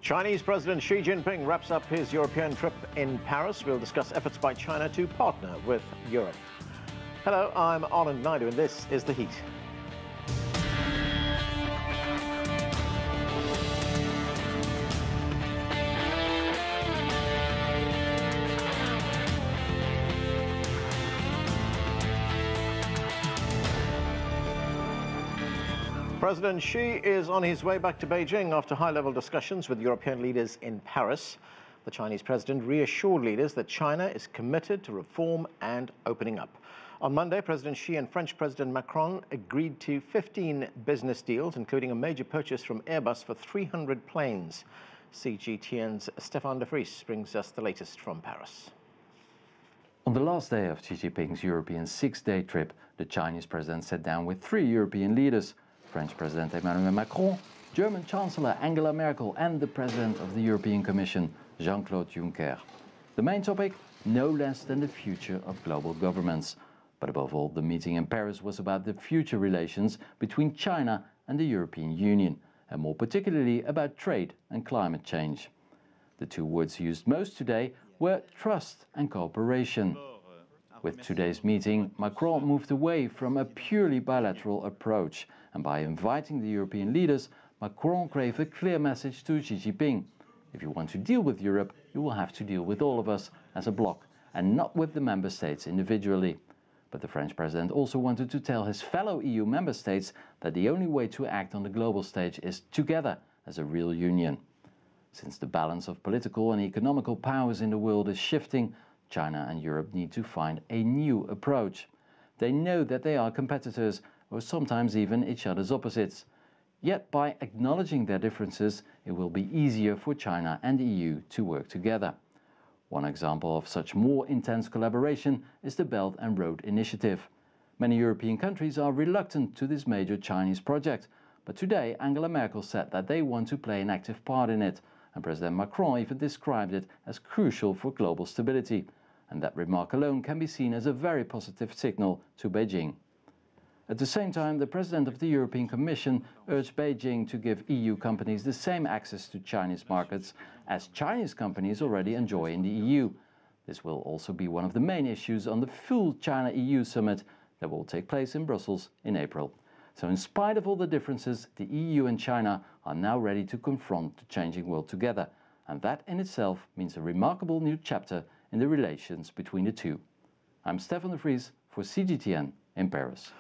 Chinese President Xi Jinping wraps up his European trip in Paris. We'll discuss efforts by China to partner with Europe. Hello, I'm Anand Naidu, and this is The Heat. President Xi is on his way back to Beijing after high-level discussions with European leaders in Paris. The Chinese president reassured leaders that China is committed to reform and opening up. On Monday, President Xi and French President Macron agreed to 15 business deals, including a major purchase from Airbus for 300 planes. CGTN's Stefan Vries brings us the latest from Paris. On the last day of Xi Jinping's European six-day trip, the Chinese president sat down with three European leaders: French President Emmanuel Macron, German Chancellor Angela Merkel and the President of the European Commission, Jean-Claude Juncker. The main topic? No less than the future of global governments. But above all, the meeting in Paris was about the future relations between China and the European Union, and more particularly about trade and climate change. The two words used most today were trust and cooperation. With today's meeting, Macron moved away from a purely bilateral approach, and by inviting the European leaders, Macron gave a clear message to Xi Jinping. If you want to deal with Europe, you will have to deal with all of us as a bloc, and not with the member states individually. But the French president also wanted to tell his fellow EU member states that the only way to act on the global stage is together as a real union. Since the balance of political and economical powers in the world is shifting, China and Europe need to find a new approach. They know that they are competitors, or sometimes even each other's opposites. Yet by acknowledging their differences, it will be easier for China and the EU to work together. One example of such more intense collaboration is the Belt and Road Initiative. Many European countries are reluctant to this major Chinese project, but today Angela Merkel said that they want to play an active part in it, and President Macron even described it as crucial for global stability. And that remark alone can be seen as a very positive signal to Beijing. At the same time, the President of the European Commission urged Beijing to give EU companies the same access to Chinese markets as Chinese companies already enjoy in the EU. This will also be one of the main issues on the full China-EU summit that will take place in Brussels in April. So in spite of all the differences, the EU and China are now ready to confront the changing world together. And that in itself means a remarkable new chapter in the relations between the two. I'm Stefan Vries for CGTN in Paris.